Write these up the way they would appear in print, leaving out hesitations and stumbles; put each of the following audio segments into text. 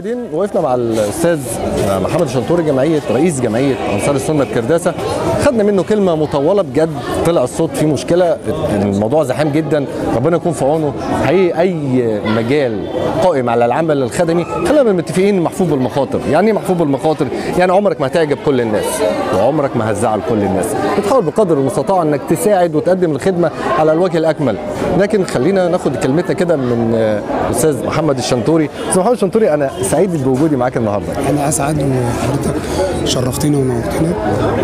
المشاهدين وقفنا مع الاستاذ محمد الشنتوري رئيس جمعيه انصار السنه بكرداسه. خدنا منه كلمه مطوله بجد، طلع الصوت فيه مشكله، الموضوع زحام جدا، ربنا يكون في عونه. حقيقي اي مجال قائم على العمل الخدمي خلينا متفقين محفوظ بالمخاطر. يعني ايه محفوظ بالمخاطر؟ يعني عمرك ما هتعجب كل الناس وعمرك ما هتزعل كل الناس، بتحاول بقدر المستطاع انك تساعد وتقدم الخدمه على الوجه الاكمل. لكن خلينا ناخد كلمتنا كده من الاستاذ محمد الشنتوري. استاذ محمد الشنتوري، انا سعيد بوجودي معاك النهارده. انا اسعد وحضرتك شرفتنا ونورتنا،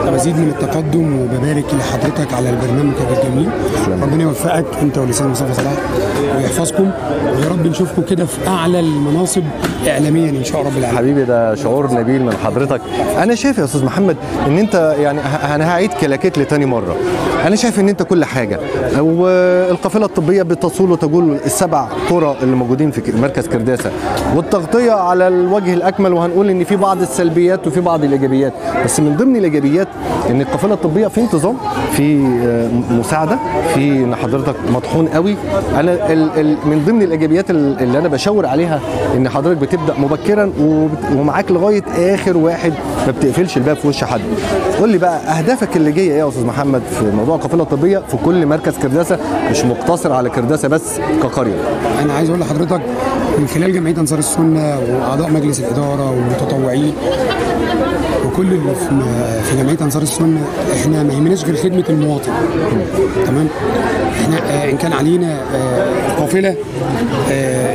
ومزيد من التقدم، وببارك لحضرتك على البرنامج الجميل. ربنا يوفقك انت والاستاذ مصطفى صلاح ويحفظكم، ويا رب نشوفكم كده في اعلى المناصب اعلاميا ان شاء رب العالمين. حبيبي، ده شعور نبيل من حضرتك. انا شايف يا استاذ محمد ان انت يعني انا هعيد كلاكيت لتاني مره. انا شايف ان انت كل حاجه، والقافله الطبيه بتصول وتجول السبع قرى اللي موجودين في مركز كرداسه، والتغطيه على الوجه الاكمل. وهنقول ان في بعض السلبيات وفي بعض الايجابيات، بس من ضمن الايجابيات ان القافله الطبيه في انتظام، في مساعده، في ان حضرتك مطحون قوي. انا من ضمن الايجابيات اللي انا بشاور عليها ان حضرتك بتبدا مبكرا ومعاك لغايه اخر واحد، ما بتقفلش الباب في وش حد. قول لي بقى اهدافك اللي جايه ايه يا استاذ محمد في موضوع القافله الطبيه في كل مركز كرداسه، مش مقتصر على كرداسه بس كقريه. انا عايز اقول لحضرتك من خلال جمعيه انصار السنه واعضاء مجلس الاداره والمتطوعين وكل اللي في جمعيه انصار السنه، احنا ما يهمناش غير خدمه المواطن. تمام؟ احنا ان كان علينا قافله،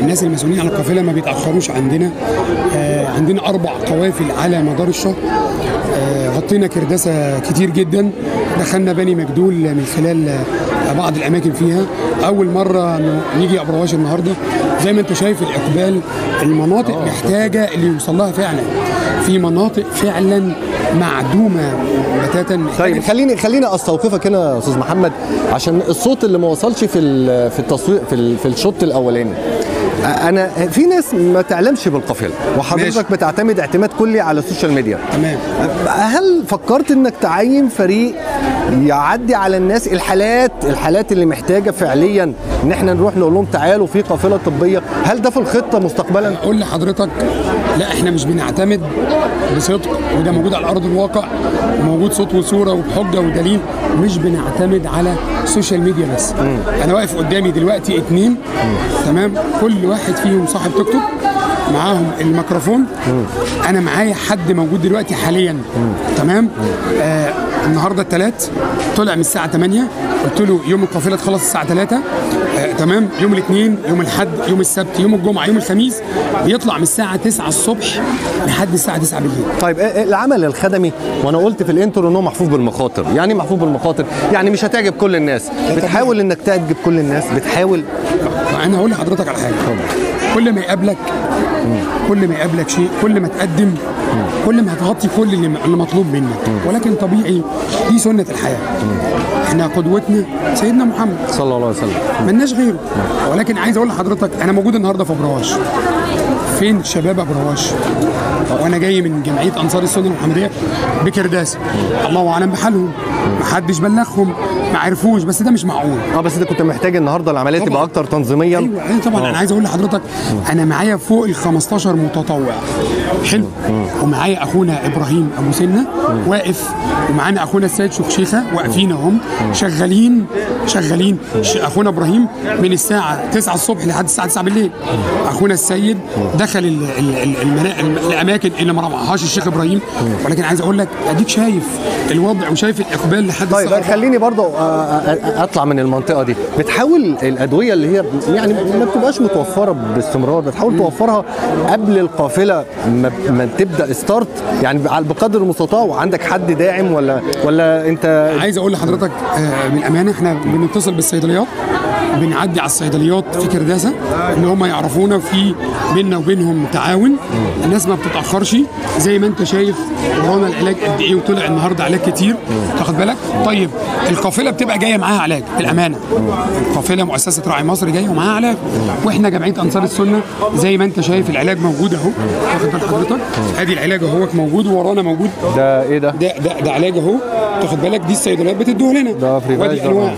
الناس المسؤولين عن القافله ما بيتاخروش عندنا. عندنا 4 قوافل على مدار الشهر. غطينا كرداسه كتير جدا، دخلنا بني مجدول من خلال بعض الاماكن فيها. اول مره نيجي ابو رواش النهارده، زي ما انت شايف الاقبال، المناطق محتاجه اللي يوصل لها فعلا، في مناطق فعلا معدومه بتاتا. طيب خليني استوقفك هنا يا استاذ محمد، عشان الصوت اللي ما وصلش في التصوير في الشوط الاولاني. انا في ناس ما تعلمش بالقافله، وحضرتك بتعتمد اعتماد كلي على السوشيال ميديا. تمام. هل فكرت انك تعين فريق يعدي على الناس الحالات اللي محتاجه فعليا ان احنا نروح نقول لهم تعالوا في قافله طبيه؟ هل ده في الخطه مستقبلا؟ اقول لحضرتك لا، احنا مش بنعتمد بصدق، وده موجود على ارض الواقع، وموجود صوت وصوره وبحجه ودليل. مش بنعتمد على السوشيال ميديا بس. انا واقف قدامي دلوقتي 2، تمام، كل واحد فيهم صاحب توك توك، معاهم الميكروفون. انا معايا حد موجود دلوقتي حاليا، تمام. النهارده الثلاث، طلع من الساعه 8، قلت له يوم القافله تخلص الساعه 3. تمام. يوم الاثنين، يوم الاحد، يوم السبت، يوم الجمعه، يوم الخميس بيطلع من الساعه 9 الصبح لحد الساعه 9 بالليل. طيب العمل الخدمي، وانا قلت في الانترو انه محفوظ بالمخاطر. يعني محفوظ بالمخاطر، يعني مش هتعجب كل الناس، بتحاول انك تعجب كل الناس، بتحاول. انا هقول لحضرتك على حاجه، كل ما يقابلك شيء، كل ما تقدم، كل ما هتغطي كل اللي مطلوب منك. ولكن طبيعي، دي سنه الحياه. احنا قدوتنا سيدنا محمد صلى الله عليه وسلم، مالناش غيره. ولكن عايز اقول لحضرتك، انا موجود النهارده في ابو رواش. فين شباب ابو رواش؟ وانا جاي من جمعيه انصار السنه المحمديه بكرداسه، الله اعلم بحالهم، محدش بلغهم، ما عرفوش، بس ده مش معقول. بس ده كنت محتاج النهارده العمليه تبقى اكتر تنظيميا. ايوه طبعا. انا عايز اقول لحضرتك، انا معايا فوق ال 15 متطوع. حلو. ومعايا اخونا ابراهيم ابو سنه واقف، ومعانا اخونا السيد شيخه واقفين اهم شغالين. اخونا ابراهيم من الساعه 9 الصبح لحد الساعه 9 بالليل. اخونا السيد دخل الاماكن اللي ما راحهاش الشيخ ابراهيم. ولكن عايز اقول لك، اديك شايف الوضع وشايف الاقبال لحد الساعه. طيب خليني برضه اطلع من المنطقه دي. بتحاول الادويه اللي هي يعني ما بتبقاش متوفره باستمرار، بتحاول توفرها قبل القافله ما تبدا ستارت، يعني بقدر المستطاع، وعندك حد داعم ولا انت؟ عايز اقول لحضرتك بالامانه، احنا بنتصل بالصيدليات، بنعدي على الصيدليات في كرداسه ان هم يعرفونا، في بيننا وبينهم تعاون. الناس ما بتتاخرش، زي ما انت شايف ورانا العلاج قد ايه، وطلع النهارده علاج كتير، تاخد بالك. طيب القافله بتبقى جايه معاها علاج بالامانه. القافله مؤسسه راعي مصر جايه ومعاها علاج، واحنا جمعيه انصار السنه زي ما انت شايف العلاج موجود اهو، واخد بال حضرتك؟ ادي العلاج اهو موجود ورانا موجود. ده ايه ده؟ ده علاج اهو، تاخد بالك؟ دي الصيدليات بتدوه لنا. ده وادي انواع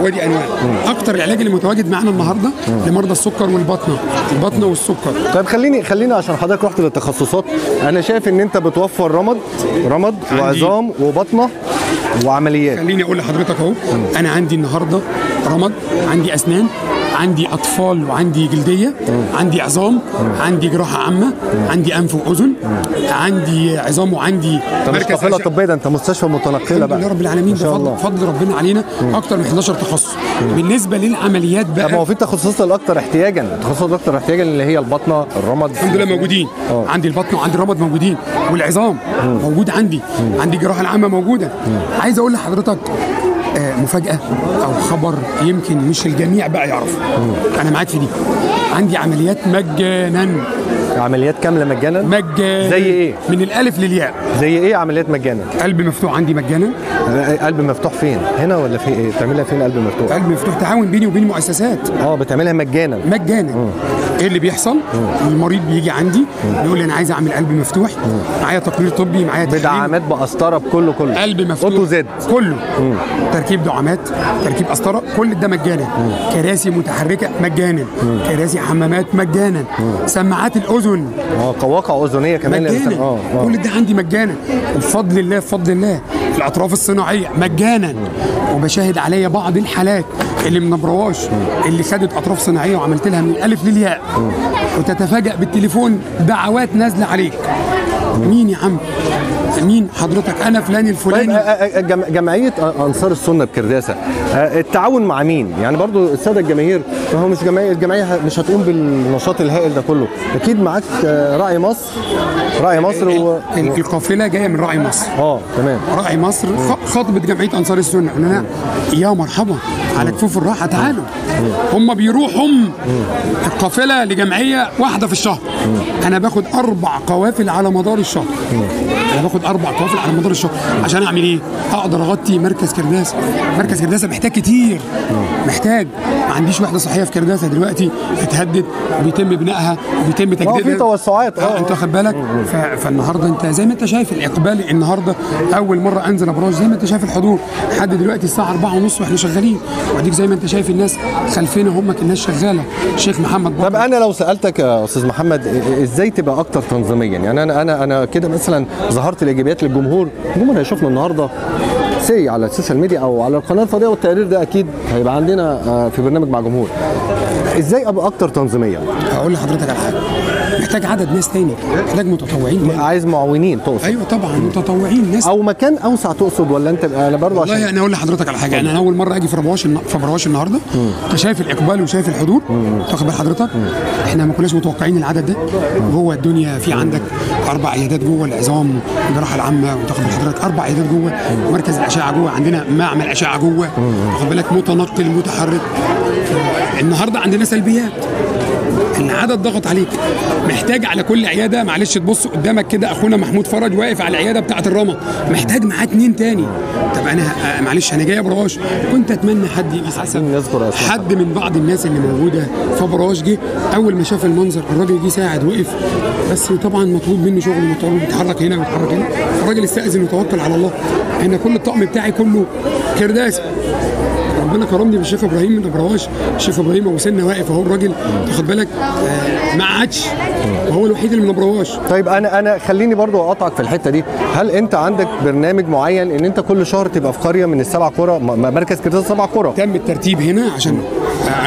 وادي انواع. اكتر العلاج اللي متواجد معانا النهارده لمرضى السكر البطنه والسكر. طيب خليني عشان حضرتك رحت للتخصصات، انا شايف ان انت بتوفر رمد وعظام وبطنه وعمليات. خليني اقول لحضرتك اهو، انا عندي النهارده رمد، عندي اسنان، عندي اطفال وعندي جلديه، عندي عظام، عندي جراحه عامه، عندي انف واذن، عندي عظام وعندي مركز قافله طبيه. ده انت مستشفى متنقله بقى. الحمد لله رب العالمين، ده فضل ربنا علينا. اكتر من 11 تخصص. بالنسبه للعمليات بقى، طب ما هو في التخصصات الاكثر احتياجا اللي هي البطنه، الرمد. الحمد لله موجودين. عندي البطنه وعندي الرمد موجودين، والعظام موجود عندي الجراحه العامه موجوده. عايز اقول لحضرتك مفاجأة أو خبر يمكن مش الجميع بقى يعرف. أنا معاك في دي. عندي عمليات مجانا. عمليات كاملة مجانا؟ مجانا. زي إيه؟ من الألف للياء. زي إيه عمليات مجانا؟ قلب مفتوح عندي مجانا. قلب مفتوح فين؟ هنا ولا في إيه؟ بتعملها فين قلب مفتوح؟ قلب مفتوح تعاون بيني وبين مؤسسات. بتعملها مجانا. إيه اللي بيحصل؟ المريض بيجي عندي بيقول لي أنا عايز أعمل قلب مفتوح، معايا تقرير طبي، معايا بدعامات بقسطرة بكله قلب مفتوح أوتو زد كله. تركيب دعامات، تركيب قسطرة، كل ده مجانا. كراسي متحركة مجانا، كراسي حمامات مجانا، سماعات الأذن قواقع أذنية كمان مجانا. كل ده عندي مجانا بفضل الله. في الأطراف الصناعية مجانا. وبشاهد عليا بعض الحالات اللي من برواش اللي خدت أطراف صناعية وعملت لها من الألف للياء، وتتفاجأ بالتليفون دعوات نازلة عليك. مين يا عم؟ مين حضرتك؟ انا فلان الفلاني. جمعيه انصار السنه بكرداسه، التعاون مع مين؟ يعني برضو الساده الجماهير، ما هو مش الجمعيه مش هتقوم بالنشاط الهائل ده كله، اكيد معاك راعي مصر القافله جايه من راعي مصر. تمام. راعي مصر خاطبت جمعيه انصار السنه ان انا يا مرحبا على كفوف الراحه تعالوا. هم بيروحوا القافله لجمعيه واحده في الشهر. انا باخد 4 قوافل على مدار الشهر. عشان اعمل ايه؟ اقدر اغطي مركز كرداسه. مركز كرداسه محتاج كتير، ما عنديش وحده صحيه في كرداسه دلوقتي اتهدت وبيتم بنائها وبيتم تجديدها. في توسعات. انت واخد بالك؟ فالنهارده انت زي ما انت شايف الاقبال. النهارده اول مره انزل ابراج، زي ما انت شايف الحضور لحد دلوقتي الساعه 4:30 واحنا شغالين. واديك زي ما انت شايف الناس خلفنا هم الناس شغاله. الشيخ محمد طب انا لو سالتك يا استاذ محمد ازاي تبقى اكتر تنظيميا؟ يعني انا كده مثلا ظهرت الايجابيات للجمهور هيشوفنا النهارده على السوشيال ميديا او على القناه الفضائيه، والتقرير ده اكيد هيبقى عندنا في برنامج مع جمهور. ازاي ابقى اكتر تنظيميا؟ هقول لحضرتك على حاجه. محتاج عدد ناس تاني، محتاج متطوعين. عايز معاونين تقصد؟ ايوه طبعا متطوعين ناس، او مكان اوسع تقصد ولا انت؟ انا برضه عشان والله انا اقول لحضرتك على حاجه. انا اول مره اجي في برواش النهارده. انت شايف الاقبال وشايف الحضور، تاخد بال حضرتك؟ احنا ما كناش متوقعين العدد ده. جوه الدنيا في عندك 4 عيادات جوه العظام والجراحه العامه، وتاخد بال حضرتك 4 عيادات جوه، ومركز الاشعه جوه، عندنا معمل اشعه جوه، تاخد بالك؟ متنقل متحرك. النهارده عندنا سلبيات، العدد ضغط عليك. محتاج على كل عياده، معلش تبص قدامك كده اخونا محمود فرج واقف على العياده بتاعه الرمد، محتاج معاه 2 تاني. طب انا معلش انا جاي برواش، كنت اتمنى حد حد من بعض الناس اللي موجوده في برواش جه اول ما شاف المنظر. الراجل جه ساعد وقف، بس طبعا مطلوب منه شغل، مطلوب يتحرك هنا ويتحرك هنا. الراجل استأذن وتوكل على الله. انا كل الطقم بتاعي كله كرداسه. ربنا كرمني بالشيخ ابراهيم من ابرواش. الشيخ ابراهيم ابو سنه واقف اهو، الراجل تاخد بالك ما قعدش، وهو الوحيد اللي من ابرواش. طيب انا خليني برضو اقطعك في الحته دي. هل انت عندك برنامج معين ان انت كل شهر تبقى في قريه من ال7 قرى، مركز كرداسه 7 قرى؟ تم الترتيب هنا عشان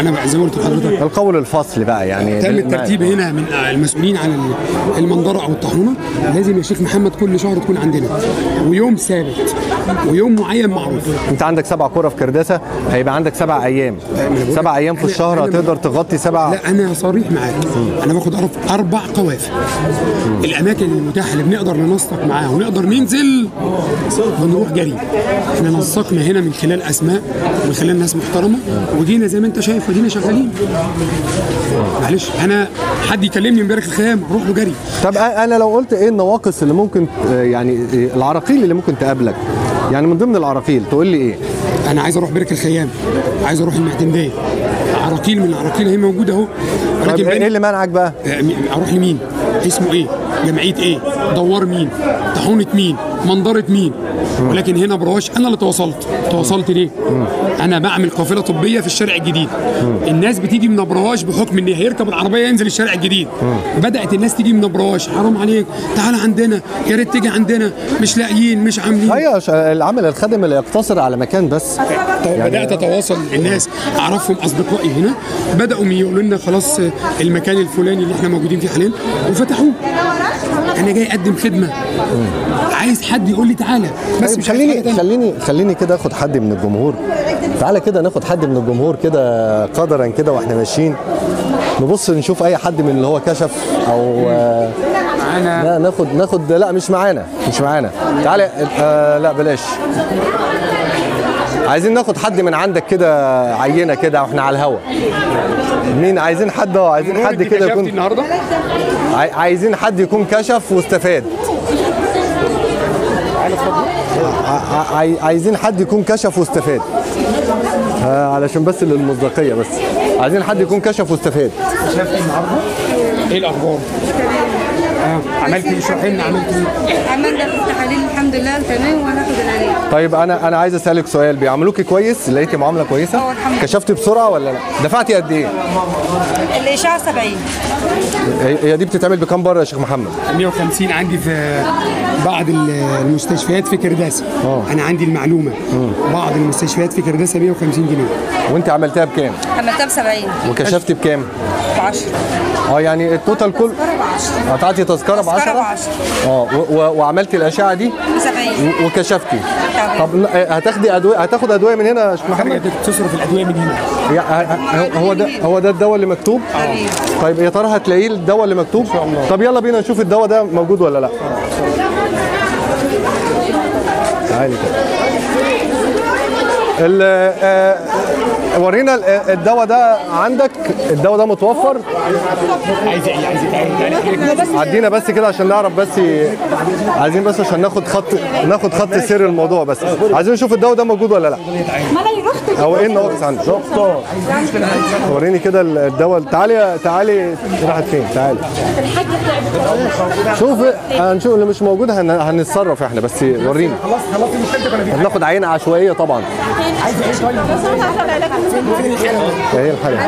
انا زي ما قلت لحضرتك القول الفصل بقى، يعني تم الترتيب هنا من المسؤولين عن المنظره او الطاحونه. لازم يا شيخ محمد كل شهر تكون عندنا، ويوم ثابت ويوم معين معروف. انت عندك 7 قرى في كرداسه، هيبقى عندك 7 ايام. 7 ايام في الشهر هتقدر تغطي 7؟ لا انا صريح معاك، انا باخد 4 قوافل. الاماكن المتاحه اللي بنقدر ننسق معاها ونقدر ننزل ونروح جري. احنا نسقنا هنا من خلال اسماء ومن خلال ناس محترمه، وجينا زي ما انت شايف ودينا شغالين. معلش انا حد يكلمني امبارح الخيام اروح له جري. طب انا لو قلت ايه النواقص اللي ممكن، يعني العراقيل اللي ممكن تقابلك يعني من ضمن العراقيل تقول لي ايه؟ انا عايز اروح برك الخيام، عايز اروح المعتمديه، عراقيل من العراقيل هي موجوده اهو. طيب ايه اللي منعك بقى؟ اروح لمين؟ اسمه ايه؟ جمعيه ايه؟ دوار مين؟ طاحونه مين؟ منظره مين؟ ولكن هنا برواش انا اللي تواصلت ليه؟ انا بعمل قافله طبيه في الشارع الجديد. الناس بتيجي من ابرواش بحكم ان هيركب العربيه ينزل الشارع الجديد. بدات الناس تيجي من ابرواش، حرام عليك تعال عندنا، يا ريت تيجي عندنا، مش لاقيين مش عاملين. ايوه العمل الخدمي لا يقتصر على مكان بس. يعني بدات اتواصل الناس اعرفهم اصدقائي هنا بداوا يقولوا لنا خلاص المكان الفلاني اللي احنا موجودين فيه حاليا وفتحوه. انا جاي اقدم خدمه، عايز حد يقول لي تعالى بس. مش خليني كده اخد حد من الجمهور. تعالى كده ناخد حد من الجمهور كده قدرا كده واحنا ماشيين، نبص نشوف اي حد من اللي هو كشف او معانا. لا ناخد لا مش معانا تعالى لا بلاش. عايزين ناخد حد من عندك كده، عينه كده واحنا على الهوا. مين عايزين حد؟ عايزين حد كده يكون النهارده، عايزين حد يكون كشف واستفاد. عايزين حد يكون كشف واستفاد علشان بس للمصداقيه، بس عايزين حد يكون كشف واستفاد. شفت النهارده ايه الاخبار؟ عملت ايه؟ اشرحي لنا عملت ايه؟ عملنا التحاليل الحمد لله تمام وهناخد العلاج. طيب انا عايز اسالك سؤال، بيعاملوكي كويس؟ لقيتي معامله كويسه؟ الحمد لله. كشفتي بسرعه ولا لا؟ دفعتي قد ايه؟ الاشعه 70. هي دي بتتعمل بكام بره يا شيخ محمد؟ 150 عندي في بعض المستشفيات في كرداسه. انا عندي المعلومه. بعض المستشفيات في كرداسه 150 جنيه. وانت عملتها بكام؟ عملتها ب 70. وكشفتي بكام؟ ب 10. يعني التوتال كل قطعتي تذكره ب 10. وعملتي الاشعه دي ب 70 وكشفتي. تمام. طب هتاخد ادويه من هنا يا شيخ محمد؟ تصرف الادويه من هنا. هو ده الدواء اللي مكتوب؟ طيب يا ترى هتلاقيه الدواء اللي مكتوب؟ ان شاء الله. طب يلا بينا نشوف الدواء ده موجود ولا لا. تعالي كده. ورينا الدواء ده عندك، الدواء ده متوفر؟ عايز ايه؟ عدينا بس كده عشان نعرف، بس عايزين بس عشان ناخد خط سير الموضوع، بس عايزين نشوف الدواء ده موجود ولا لا. او ايه الناقص عندك؟ وريني كده الدواء. تعالي راحت فين؟ تعالي شوف، هنشوف اللي مش موجود هنتصرف احنا، بس وريني. هناخد عينه عشوائيه طبعا. هي الحاله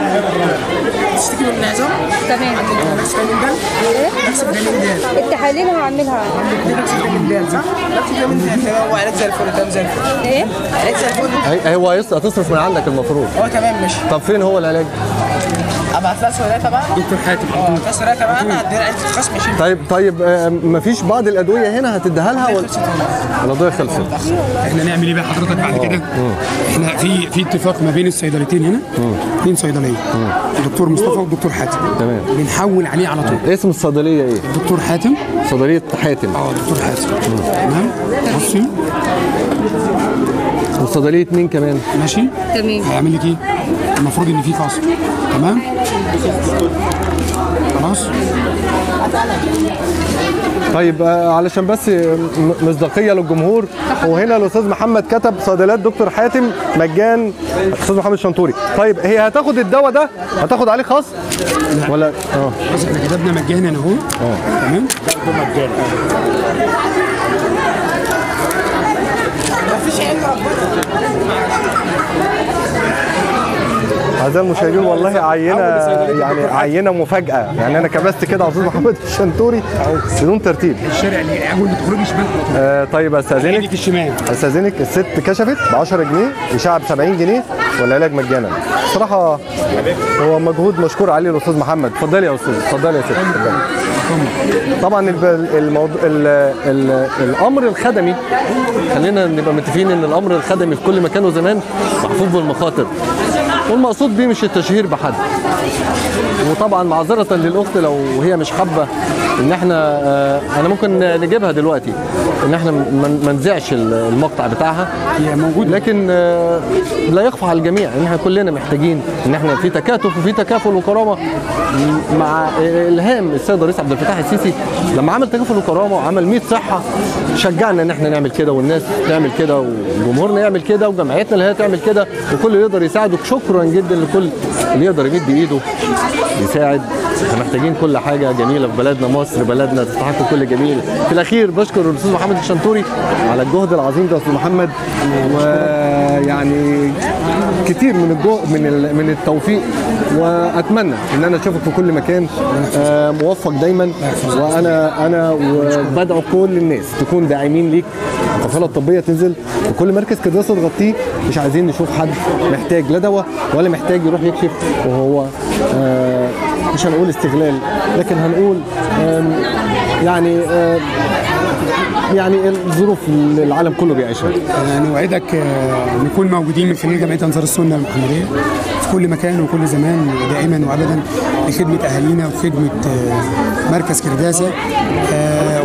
تشتكي من العظام؟ تمام. نفس فيتامين د؟ نفس فيتامين د. التحاليل هعملها. نفس فيتامين د صح؟ نفس فيتامين د. تمام. وعلاج زي الفل. تمام زي الفل. ايه؟ علاج زي الفل. هو هتصرف من عندك المفروض. تمام ماشي. طب فين هو العلاج؟ ابعت لها سؤالاتها بقى. دكتور حاتم. سؤالاتها بقى انا هديها علاج خاص ماشي. طيب مفيش بعض الادويه هنا هتديها لها ولا الادويه خلصت؟ احنا نعمل ايه بقى حضرتك بعد كده؟ احنا في اتفاق ما بين الصيدليتين هنا، 2 صيدليه، الدكتور مصطفى والدكتور حاتم. تمام. بنحول عليه على طول. اسم الصيدليه ايه؟ الدكتور حاتم. صيدليه حاتم. دكتور حاتم. تمام. بصي. وصيدليه مين كمان؟ ماشي. تمام. هيعمل لك ايه؟ المفروض ان في فاصل. تمام. خلاص. طيب علشان بس مصداقيه للجمهور، وهنا الاستاذ محمد كتب صيدليات دكتور حاتم مجان، الاستاذ محمد شنطوري. طيب هي هتاخد الدواء ده هتاخد عليه خاص ولا بس احنا كتبنا مجانا اهو. تمام. مجانا. أعزائي المشاهدين والله عينه مفاجأة، يعني أنا كبست كده على أستاذ محمد الشنطوري بدون ترتيب. الشارع اللي أول ما تخرجي شمال. طيب أستاذنك الست كشفت ب 10 جنيه، إشاعة ب 70 جنيه، والعلاج مجانا. بصراحة هو مجهود مشكور عليه الأستاذ محمد. اتفضلي يا أستاذ، اتفضلي يا ست، اتفضلي. طبعا الأمر الخدمي، خلينا نبقى متفقين إن الأمر الخدمي في كل مكان وزمان محفوظ بالمخاطر، والمقصود بيه مش التشهير بحد. وطبعا معذرة للأخت لو هي مش حابة ان احنا انا ممكن نجيبها دلوقتي، ان احنا ما نذيعش المقطع بتاعها، هي موجوده لكن لا يخفى على الجميع ان احنا كلنا محتاجين ان احنا في تكاتف وفي تكافل وكرامه مع الهام السيد الرئيس عبد الفتاح السيسي. لما عمل تكافل وكرامه وعمل 100 صحه شجعنا ان احنا نعمل كده، والناس تعمل كده، وجمهورنا يعمل كده، وجمعيتنا اللي هي تعمل كده، وكل يقدر يساعده. شكرا جدا لكل اللي يقدر يمد ايده يساعد. احنا محتاجين كل حاجه جميله في بلدنا مصر، بلدنا تستحق كل جميل. في الاخير بشكر الاستاذ محمد الشنتوري على الجهد العظيم ده يا استاذ محمد، ويعني كتير من التوفيق، واتمنى ان انا اشوفك في كل مكان موفق دايما. وانا بدعو كل الناس تكون داعمين ليك. القافله الطبيه تنزل وكل مركز كرداسه تغطيه. مش عايزين نشوف حد محتاج لا دواء ولا محتاج يروح يكشف وهو مش هنقول استغلال، لكن هنقول يعني الظروف اللي العالم كله بيعيشها. نوعدك نكون موجودين من خلال جمعيه انصار السنه المحمديه في كل مكان وكل زمان، دائما وابدا لخدمه اهالينا وخدمه مركز كرداسه.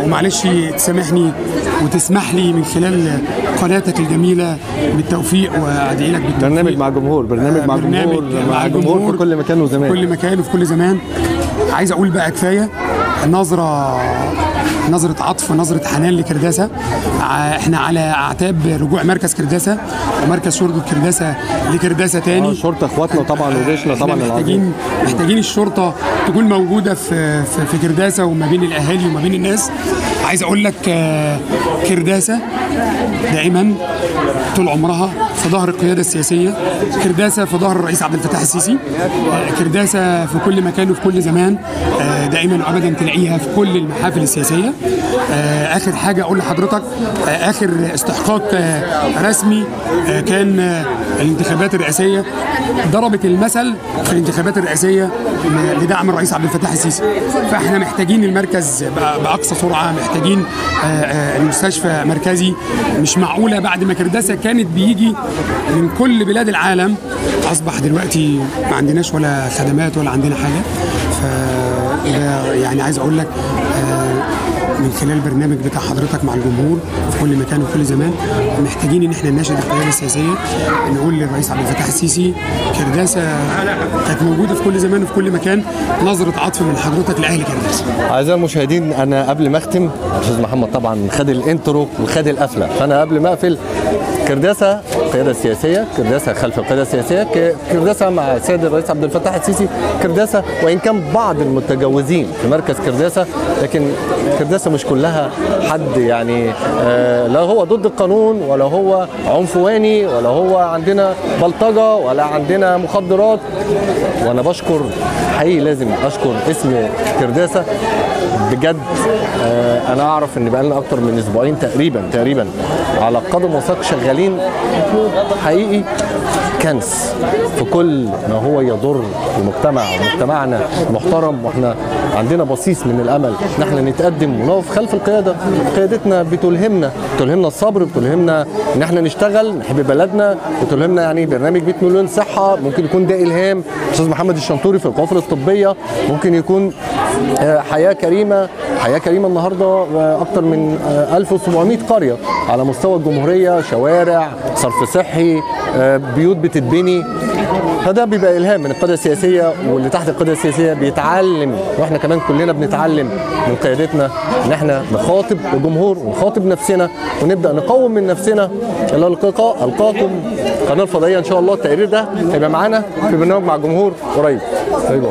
ومعلش تسامحني وتسمح لي من خلال قناتك الجميله بالتوفيق، وادعي لك بالتوفيق. برنامج مع جمهور، برنامج مع جمهور في كل مكان وزمان، في كل مكان وفي كل زمان. عايز اقول بقى كفايه نظرة عطف ونظرة حنان لكرداسة. احنا على اعتاب رجوع مركز كرداسة ومركز شرطة كرداسة لكرداسة تاني. شرطة اخواتنا طبعا وجيشنا طبعا العظيم. محتاجين الشرطة تكون موجودة في كرداسة وما بين الاهالي وما بين الناس. عايز اقول لك كرداسة دائما طول عمرها في ظهر القيادة السياسية، كرداسة في ظهر الرئيس عبد الفتاح السيسي، كرداسة في كل مكان وفي كل زمان، دائما وابدا تلاقيها في كل المحافل السياسية. اخر حاجة اقول لحضرتك، اخر استحقاق رسمي كان الانتخابات الرئاسية ضربت المثل في الانتخابات الرئاسية لدعم الرئيس عبد الفتاح السيسي. فاحنا محتاجين المركز باقصى سرعة، محتاجين المستشفى مركزي. مش معقولة بعد ما كرداسة كانت بيجي من كل بلاد العالم، اصبح دلوقتي ما عندناش ولا خدمات ولا عندنا حاجة. يعني عايز اقول لك من خلال البرنامج بتاع حضرتك مع الجمهور في كل مكان وكل زمان، محتاجين ان احنا نناشد القياده السياسيه، نقول للرئيس عبد الفتاح السيسي كرداسه كانت موجوده في كل زمان وفي كل مكان. نظره عطف من حضرتك لاهل كرداسه. اعزائي المشاهدين، انا قبل ما اختم، الاستاذ محمد طبعا خد الانترو وخد القفله، فانا قبل ما اقفل، كرداسه القياده السياسيه، كرداسه خلف القياده السياسيه، كرداسه مع السيد الرئيس عبد الفتاح السيسي، كرداسه وان كان بعض المتجوزين في مركز كرداسه، لكن كرداسه مش كلها حد يعني لا هو ضد القانون ولا هو عنفواني ولا هو عندنا بلطجه ولا عندنا مخدرات. وانا بشكر حقيقي، لازم اشكر اسم كرداسه بجد. انا اعرف ان بقالنا اكتر من اسبوعين تقريبا على قدم وساق شغالين حقيقي كنز في كل ما هو يضر المجتمع، ومجتمعنا محترم، واحنا عندنا بصيص من الامل ان احنا نتقدم ونقف خلف القياده. قيادتنا بتلهمنا الصبر، بتلهمنا ان احنا نشتغل نحب بلدنا، بتلهمنا يعني برنامج 100 مليون صحه ممكن يكون ده الهام. استاذ محمد الشنتوري في القوافل الطبيه ممكن يكون حياه كريمه النهارده اكتر من 1700 قريه على مستوى الجمهوريه، شوارع، صرف صحي، بيوت بتتبني. فده بيبقى الهام من القياده السياسيه، واللي تحت القياده السياسيه بيتعلم، واحنا كمان كلنا بنتعلم من قيادتنا ان احنا نخاطب الجمهور ونخاطب نفسنا ونبدا نقوم من نفسنا. الى اللقاء، القاكم قناه الفضائيه ان شاء الله. التقرير ده هيبقى معانا في برنامج مع الجمهور قريب. باي باي.